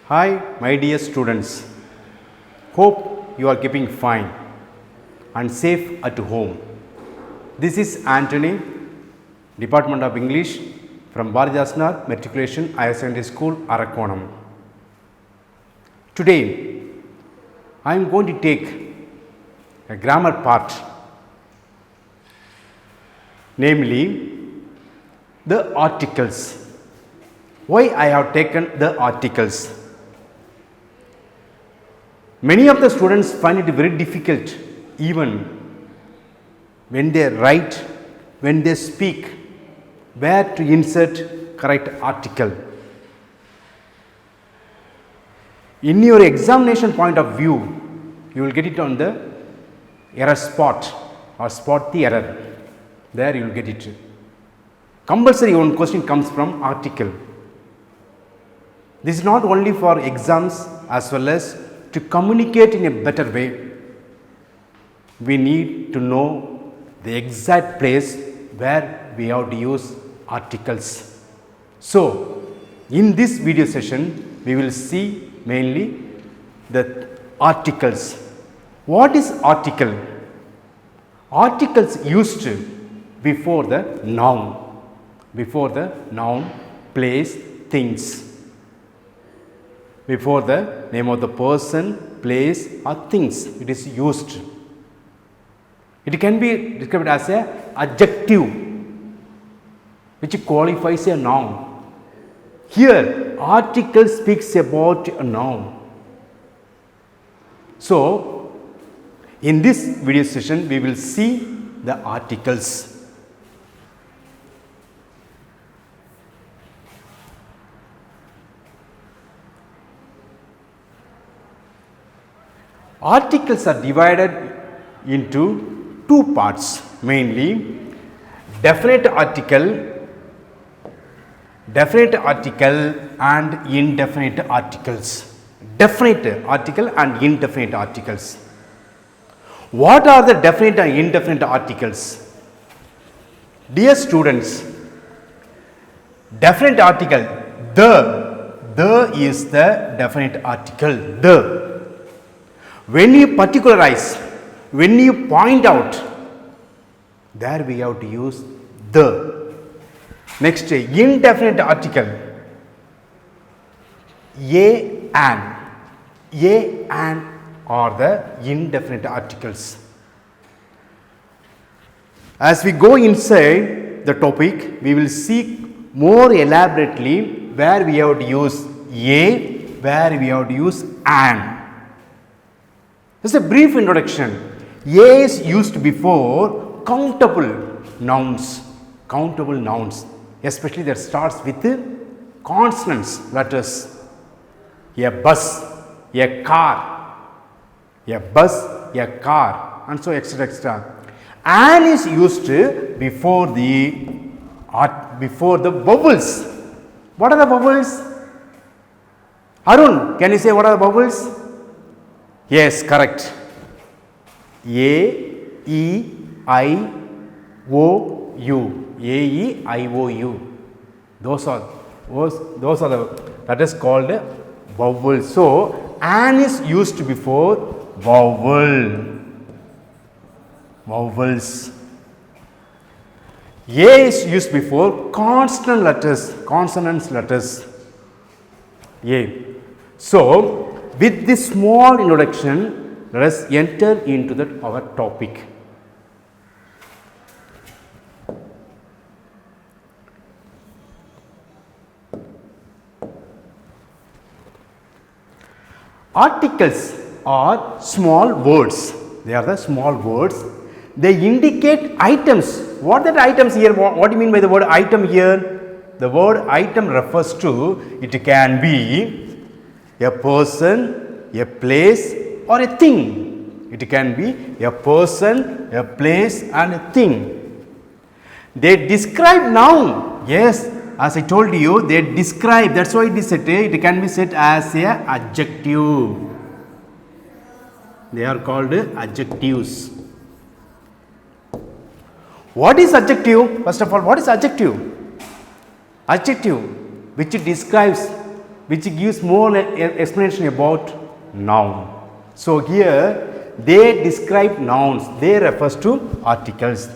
Hi, my dear students. Hope you are keeping fine and safe at home. This is Anthony, Department of English from Bharadasnar Matriculation Higher Secondary School, Arakonam. Today, I am going to take a grammar part, namely the articles. Why I have taken the articles? Many of the students find it very difficult even when they write, when they speak, where to insert correct article. In your examination point of view, you will get it on the error spot or spot the error. There you will get it. Compulsory one question comes from article. This is not only for exams as well as to communicate in a better way. We need to know the exact place where we have to use articles. So, in this video session, we will see mainly the articles. What is article? Articles used before the noun, place, things. Before the name of the person, place or things, it is used. It can be described as an adjective which qualifies a noun. Here, article speaks about a noun. So, in this video session, we will see the articles. Articles are divided into two parts, mainly definite article and indefinite articles. Definite article and indefinite articles. What are the definite and indefinite articles? Dear students, definite article, the is the definite article, the. When you particularize, when you point out, there we have to use the. Next, indefinite article, and are the indefinite articles. As we go inside the topic, we will see more elaborately where we have to use where we have to use an. Just a brief introduction. A is used before countable nouns, especially that starts with consonants, letters. A bus, a car, and so etc. An is used before the vowels. What are the vowels? Arun, can you say what are the vowels? Yes, correct. A, E, I, O, U. A, E, I, O, U. Those are that is called vowel. So, an is used before vowels. A is used before consonants letters. A. So, with this small introduction, let us enter into our topic. Articles are small words. They are the small words. They indicate items. What are the items here? What do you mean by the word item here? The word item refers to, it can be a person, a place or a thing. It can be a person, a place and a thing. They describe noun. Yes, as I told you, they describe. That's why it is said, it can be said as a adjective. They are called adjectives. What is adjective? First of all, what is adjective? Adjective which describes which gives more explanation about noun. So here they describe nouns, they refers to articles.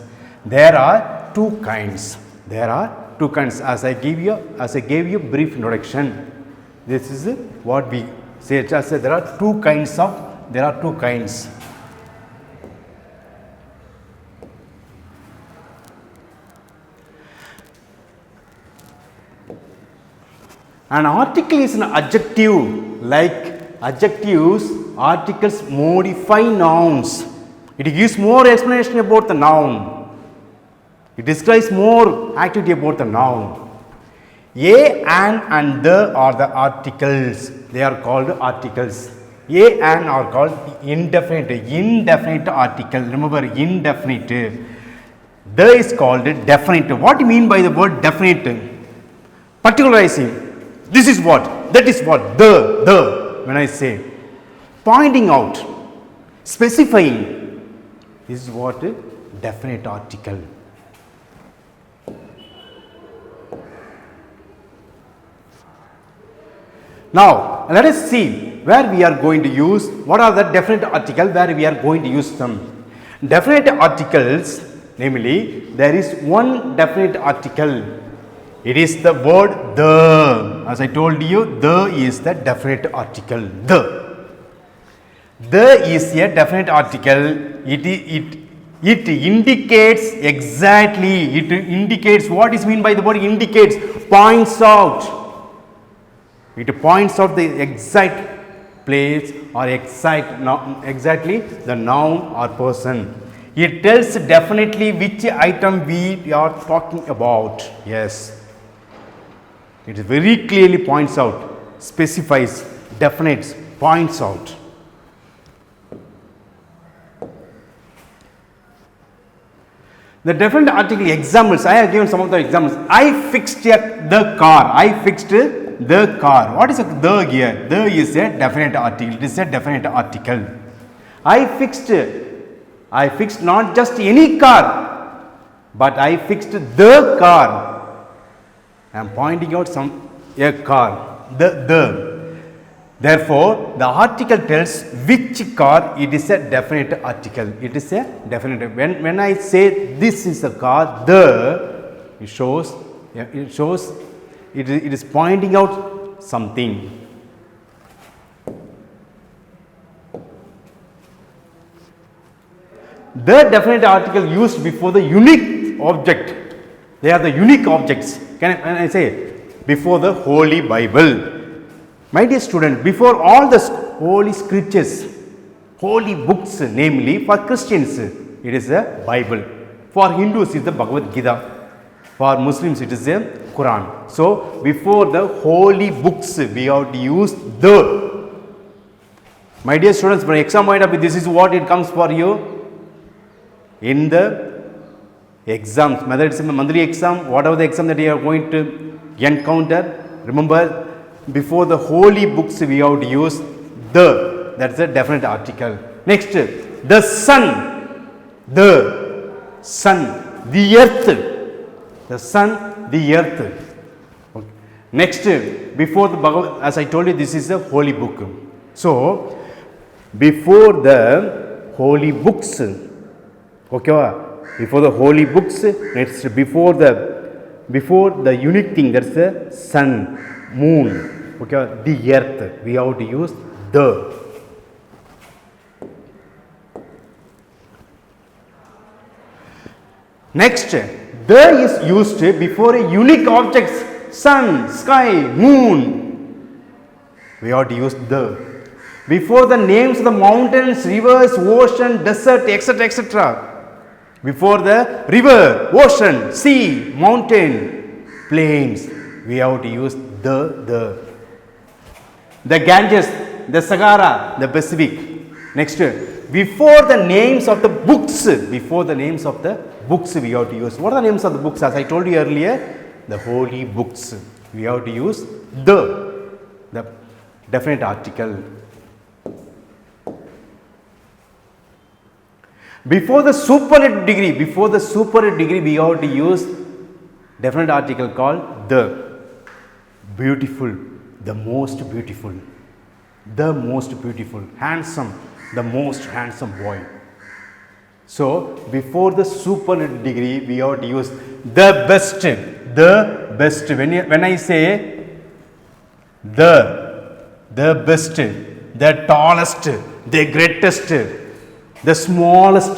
There are two kinds. There are two kinds. As I gave you brief introduction, this is what we say. Just say there are two kinds. An article is an adjective. Like adjectives, articles modify nouns. It gives more explanation about the noun. It describes more activity about the noun. A, an and the are the articles. They are called articles. A, an are called indefinite article. Remember, indefinite. The is called definite. What do you mean by the word definite? Particularizing. This is what, that is what, the, when I say. Pointing out, specifying. This is what definite article. Now, let us see where we are going to use, what are the definite articles where we are going to use them. Definite articles, namely, there is one definite article. It is the word the. As I told you, the is the definite article. The is a definite article. It indicates exactly. It indicates, what is mean by the word indicates? Points out. It points out the exact place or exactly the noun or person. It tells definitely which item we are talking about. Yes. It very clearly points out, specifies, definites, points out. The definite article examples, I have given some of the examples. I fixed the car. I fixed the car. What is the here? The is a definite article. It is a definite article. I fixed not just any car, but I fixed the car. I am pointing out a car. Therefore, the article tells which car. It is a definite article. It is a definite. When I say this is a car, it is pointing out something. The definite article used before the unique object. They are the unique objects. Can I say before the Holy Bible? My dear student, before all the holy scriptures, holy books, namely for Christians, it is a Bible. For Hindus, it is the Bhagavad Gita. For Muslims, it is a Quran. So, before the holy books, we have to use the. My dear students, for exam point of view, this is what it comes for you. In the exams, whether it's a monthly exam, whatever the exam that you are going to encounter, remember, before the holy books we have to use the. That's a definite article. Next, the sun, the earth, the sun, the earth. Okay. Next, before the Bhagavad, as I told you, this is a holy book. So, before the holy books, okay, before the holy books, next before the unique thing, that's the sun, moon, okay, the earth, we have to use the. Next, the is used before a unique objects, sun, sky, moon, we have to use the. Before the names of the mountains, rivers, ocean, desert, etc., etc. Before the river, ocean, sea, mountain, plains, we have to use the. The Ganges, the Sahara, the Pacific. Next, before the names of the books, we have to use. What are the names of the books? As I told you earlier, the holy books. We have to use the definite article. Before the superlative degree, we have to use definite article called the. Beautiful, the most beautiful, handsome, the most handsome boy. So before the superlative degree, we have to use the best. When I say the best, the tallest, the greatest, the smallest,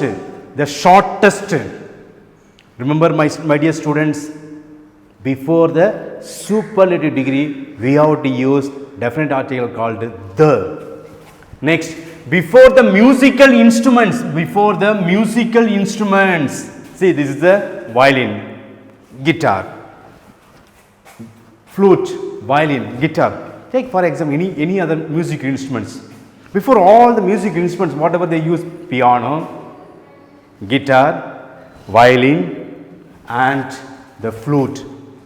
the shortest. Remember, my dear students, before the superlative degree, we have to use definite article called the. Next, before the musical instruments, see, this is the violin, guitar, flute, violin, guitar. Take for example any other musical instruments. Before all the music instruments, whatever they use, piano, guitar, violin and the flute,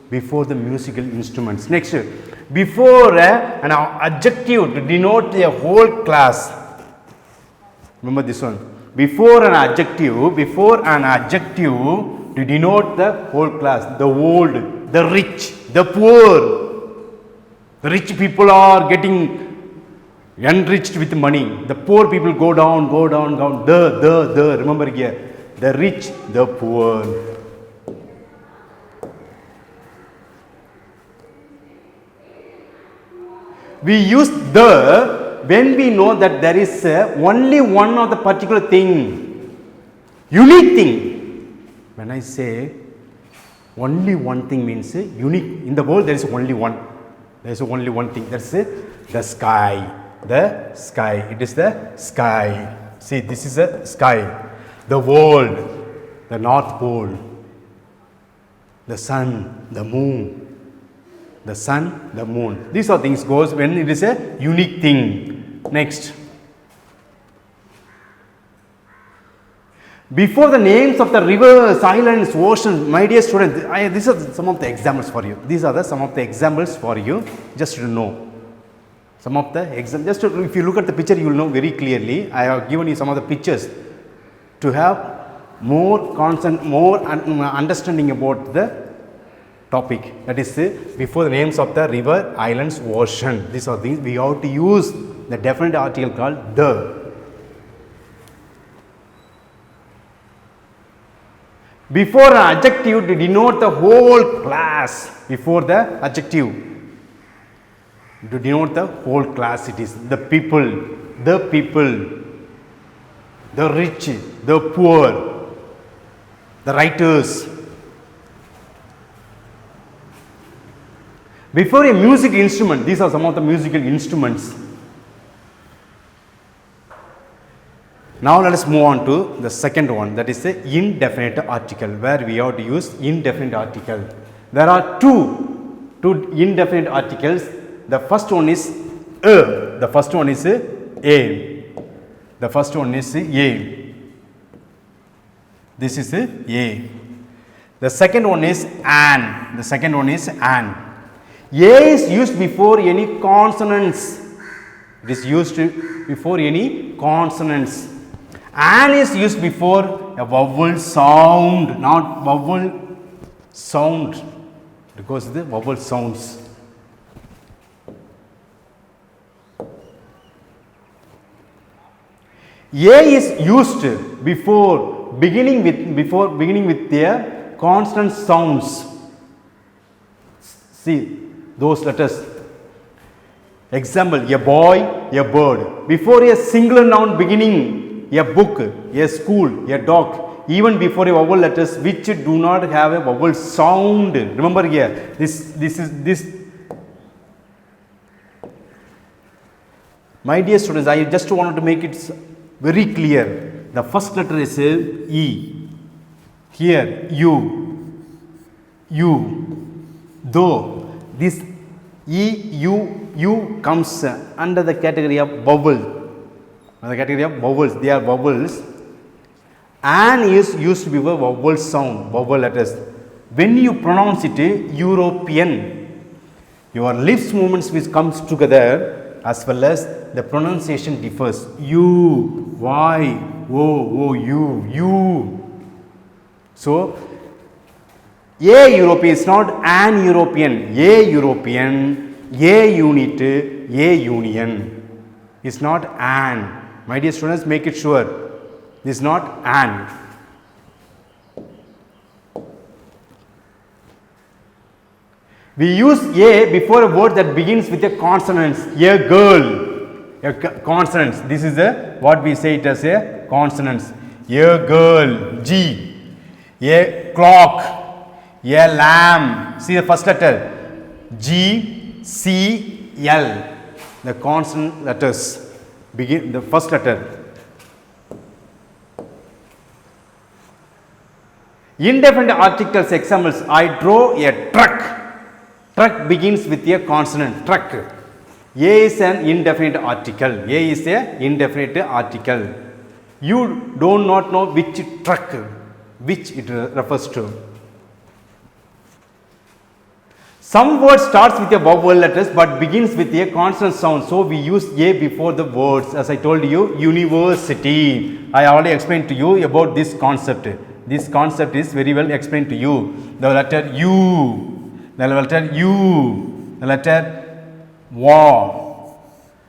before the musical instruments. Next, before an adjective to denote a whole class. Remember this one. Before an adjective to denote the whole class, the old, the rich, the poor. The rich people are getting enriched with money. The poor people go down. The. Remember here, the rich, the poor. We use the when we know that there is only one of the particular thing, unique thing. When I say only one thing means unique. In the world there is only one. There is only one thing. That's the sky. The sky. It is the sky. See, this is the sky. The world, the North Pole, the sun, the moon. The sun, the moon. These are things goes when it is a unique thing. Next. Before the names of the rivers, islands, oceans, my dear students, these are some of the examples for you. These are some of the examples for you, just to know. Some of the examples, if you look at the picture, you will know very clearly. I have given you some of the pictures to have more understanding about the topic. That is before the names of the river, islands, ocean. These are things we have to use the definite article called the. Before an adjective to denote the whole class. Before the adjective to denote the whole class, it is the people, the rich, the poor, the writers. Before a music instrument, these are some of the musical instruments. Now let us move on to the second one, that is the indefinite article, where we have to use indefinite article. There are two indefinite articles. The first one is a. The first one is a. The first one is a. This is a. The second one is an. The second one is an. A is used before any consonants. It is used before any consonants. An is used before a vowel sound, not vowel sound, because the vowel sounds. A is used before beginning with their consonant sounds. See those letters. Example, a boy, a bird. Before a singular noun beginning, a book, a school, a dog, even before a vowel letters which do not have a vowel sound. Remember here, this. My dear students, I just wanted to make it very clear. The first letter is E. Here, you, though. This E, U comes under the category of vowel. The category of vowels, they are vowels. An is used before vowel sound, vowel letters. When you pronounce it European, your lips movements which comes together as well as the pronunciation differs. U, Y, O, U. So, a European is not an European. A European A unit, A union. It's not an. My dear students, make it sure. This is not an. We use A before a word that begins with a consonant. A girl, a consonant. This is a what we say it as a consonant. A girl, G. A clock, a lamb. See the first letter, G, C, L. The consonant letters begin the first letter. Indefinite articles examples. I drove a truck. Truck begins with a consonant. Truck. A is an indefinite article. A is a indefinite article. You do not know which truck, which it refers to. Some word starts with a vowel letters but begins with a consonant sound. So we use A before the words. As I told you, university. I already explained to you about this concept. This concept is very well explained to you. The letter U, the letter U, the letter W.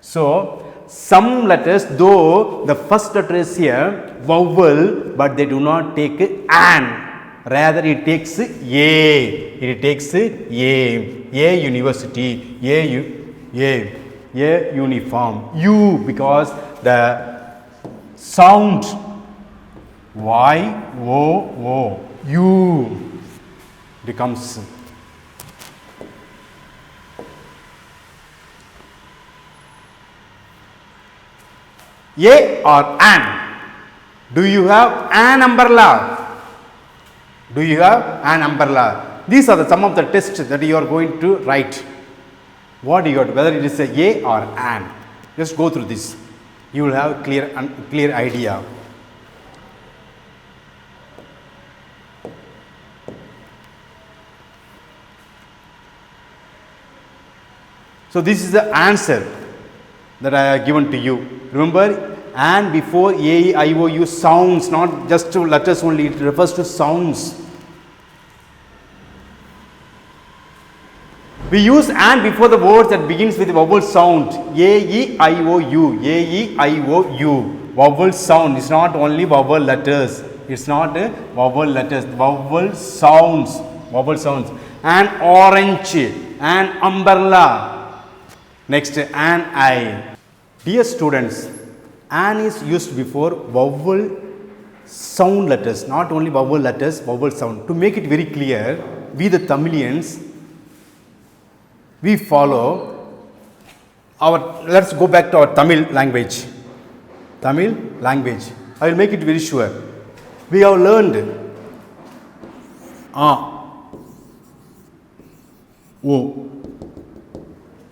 So some letters, though the first letter is here vowel, but they do not take an. Rather it takes A. It takes A. A university. A uniform. U because the sound Y O O U becomes A or an. Do you have an umbrella? Do you have an umbrella? These are some of the tests that you are going to write. What do you got? Whether it is a or an. Just go through this. You will have clear idea. So this is the answer that I have given to you. Remember, and before A, E, I, O, U sounds, not just to letters only, it refers to sounds. We use and before the words that begins with vowel sound. A, E, I, O, U. A, E, I, O, U. Vowel sound. It's not only vowel letters. It's not vowel letters. Vowel sounds. Vowel sounds. An orange. An umbrella. Next, an eye. Dear students, an is used before vowel sound letters, not only vowel letters, vowel sound. To make it very clear, we the Tamilians, we follow our, let's go back to our Tamil language. Tamil language. I will make it very sure. We have learned O.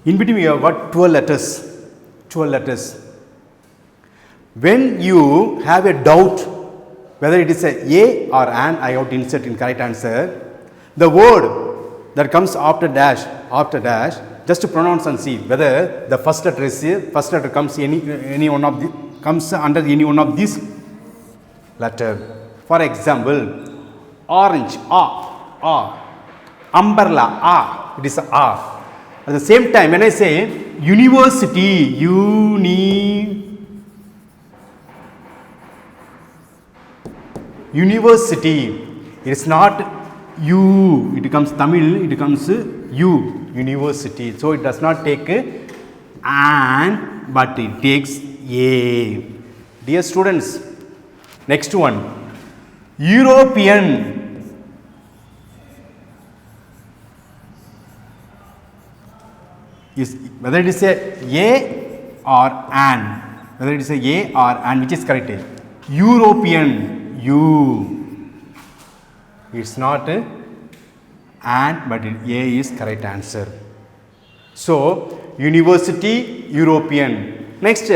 In between we have got 12 letters. 12 letters. When you have a doubt whether it is a or an, I have to insert in correct answer. The word that comes after dash, just to pronounce and see whether the first letter is here, first letter comes any one of the, comes under any one of these letter. For example, orange, umbrella, it is a. At the same time, when I say university, university, it is not U, it becomes Tamil, it becomes U, university. So it does not take an, but it takes a. Dear students, next one, European. Is whether it is a or an, whether it is a or an, which is correct? European, U. It's not an, but A is correct answer. So university, European. Next,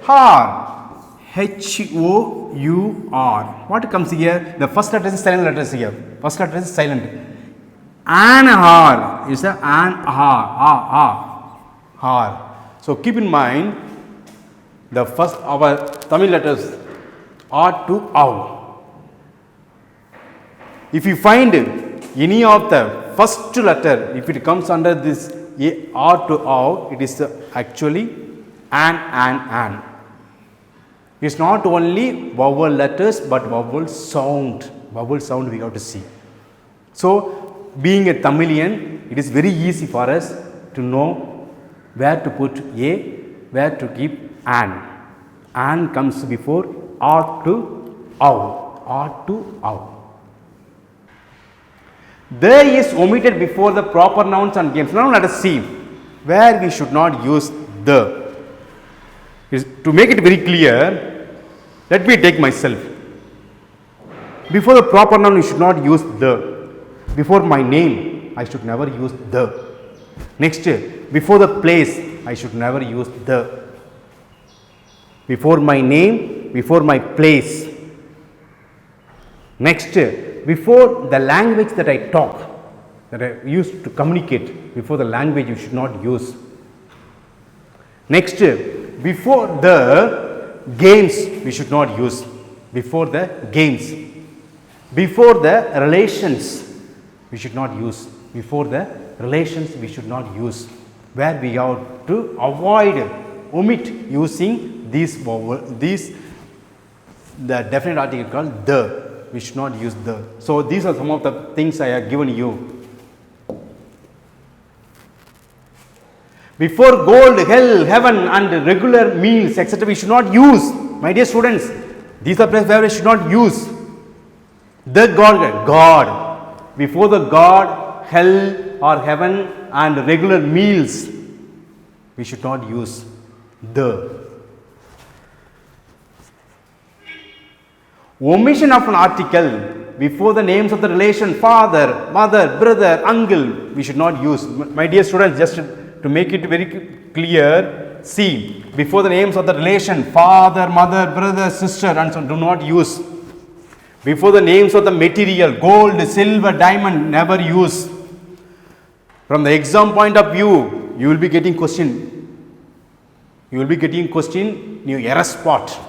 HOUR, H-O-U-R. What comes here? The first letter is silent letters here. First letter is silent. An hour is an hour. So keep in mind the first our Tamil letters are to ow. If you find any of the first letter, if it comes under this a R to ow, it is actually an. It's not only vowel letters but vowel sound we have to see. So, being a Tamilian, it is very easy for us to know where to put a, where to keep an. An comes before R to ow. The is omitted before the proper nouns and games. Now let us see where we should not use the. To make it very clear, let me take myself. Before the proper noun, you should not use the. Before my name, I should never use the. Next, before the place, I should never use the. Before my name, before my place. Next, before the language that I talk, that I use to communicate, before the language you should not use. Next, before the games we should not use. Before the games. Before the relations we should not use. Before the relations we should not use. Where we have to avoid, omit using these the definite article called the. We should not use the. So, these are some of the things I have given you. Before gold, hell, heaven and regular meals, etc., we should not use. My dear students, these are places where we should not use. The God. Before the God, hell or heaven and regular meals, we should not use the. Omission of an article before the names of the relation father, mother, brother, uncle, we should not use. My dear students, just to make it very clear, see, before the names of the relation father, mother, brother, sister and so on, do not use. Before the names of the material gold, silver, diamond, never use. From the exam point of view, you will be getting question. You will be getting question near error spot.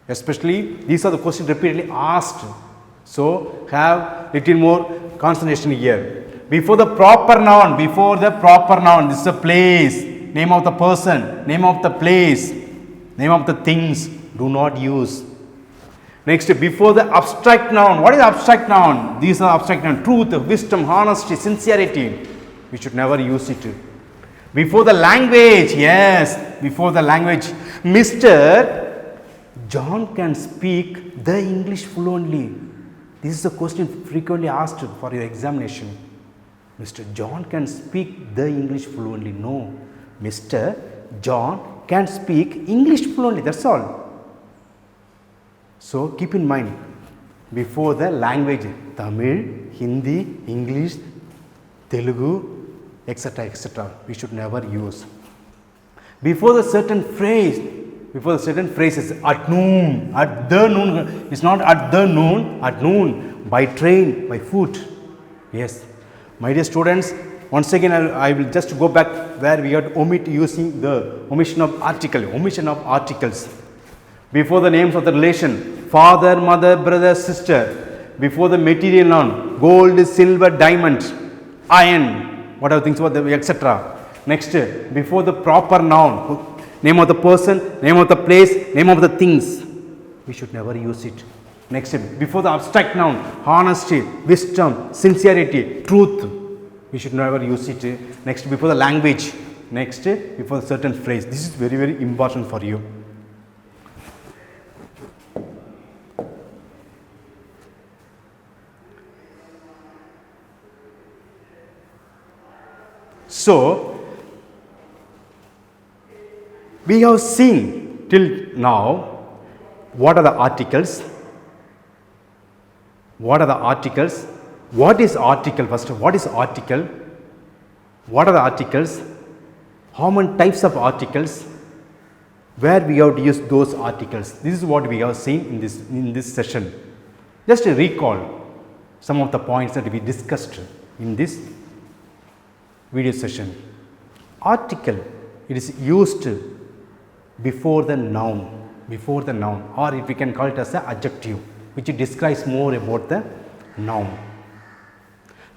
Especially these are the questions repeatedly asked. So, have little more concentration here. Before the proper noun, this is a place, name of the person, name of the place, name of the things, do not use. Next, before the abstract noun, what is abstract noun? These are abstract noun, truth, wisdom, honesty, sincerity, we should never use it. Before the language, yes, before the language, Mr. John can speak the English fluently. This is a question frequently asked for your examination. Mr. John can speak the English fluently. No, Mr. John can speak English fluently, that's all. So, keep in mind, before the language, Tamil, Hindi, English, Telugu, etc., we should never use. Before the certain phrase, phrases, at noon, at the noon, it's not at the noon, at noon, by train, by foot. Yes. My dear students, once again I will just go back where we had omit using the omission of articles. Before the names of the relation, father, mother, brother, sister. Before the material noun, gold, silver, diamond, iron, whatever things were, etc. Next, before the proper noun, name of the person, name of the place, name of the things, we should never use it. Next, before the abstract noun, honesty, wisdom, sincerity, truth, we should never use it. Next, before the language, next, before a certain phrase. This is very, very important for you. So, we have seen till now what are the articles, what is article first, what is article, what are the articles, how many types of articles, where we have to use those articles. This is what we have seen in this session. Just to recall some of the points that we discussed in this video session. Article, it is used before the noun, or if we can call it as an adjective, which describes more about the noun.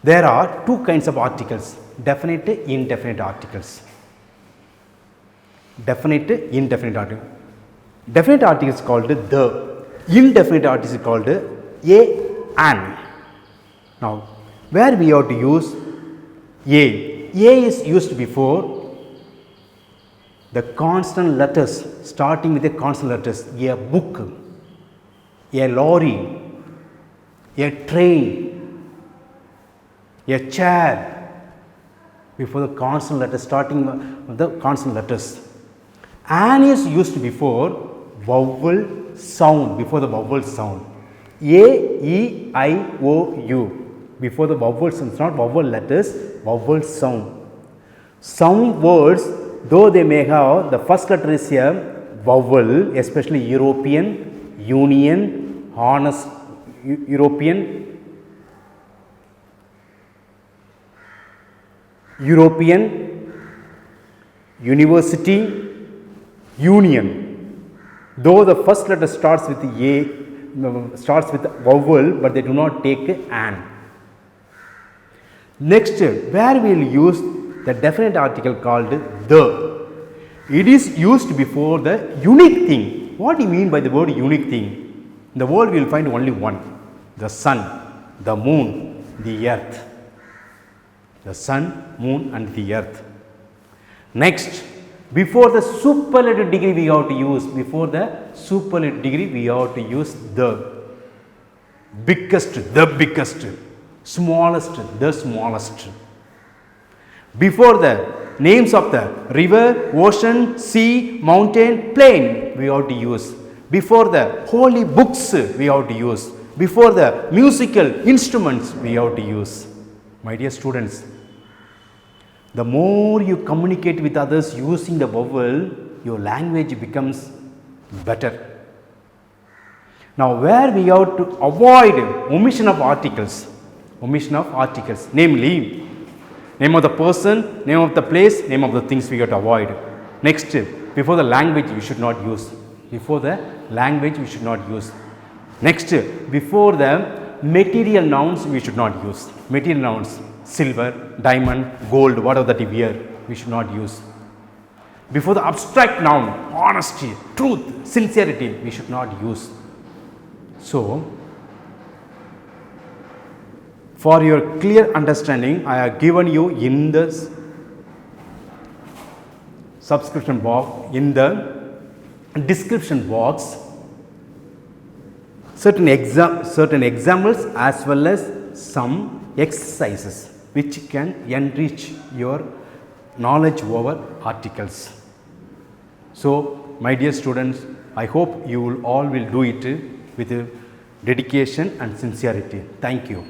There are two kinds of articles. definite, indefinite articles. Definite, indefinite article. Definite article is called the. Indefinite article is called a, an. Now, where we have to use a. A is used before the consonant letters, starting with the consonant letters. A book, a lorry, a train, a chair, before the consonant letters, starting with the consonant letters. An is used before vowel sound, before the vowel sound. A, E, I, O, U, before the vowel sounds, not vowel letters, vowel sound. Some words, though they may have the first letter is a vowel, especially European, Union, honest, European, university, union. Though the first letter starts with a, starts with vowel, but they do not take an. Next, where we will use the definite article called the. It is used before the unique thing. What do you mean by the word unique thing? In the world we will find only one: the sun, the moon, the earth. The sun, moon and the earth. Next, before the superlative degree we have to use, before the superlative degree we have to use the. Biggest, the biggest. Smallest, the smallest. Before the names of the river, ocean, sea, mountain, plain we have to use. Before the holy books we have to use. Before the musical instruments we have to use. My dear students, the more you communicate with others using the vowel, your language becomes better. Now, where we have to avoid omission of articles, namely name of the person, name of the place, name of the things we have to avoid. Next, before the language we should not use. Before the language we should not use. Next, before the material nouns we should not use. Material nouns, silver, diamond, gold, whatever that we wear, we should not use. Before the abstract noun, honesty, truth, sincerity, we should not use. So, for your clear understanding, I have given you in the subscription box, in the description box, certain examples as well as some exercises which can enrich your knowledge over articles. So, my dear students, I hope you all will do it with dedication and sincerity. Thank you.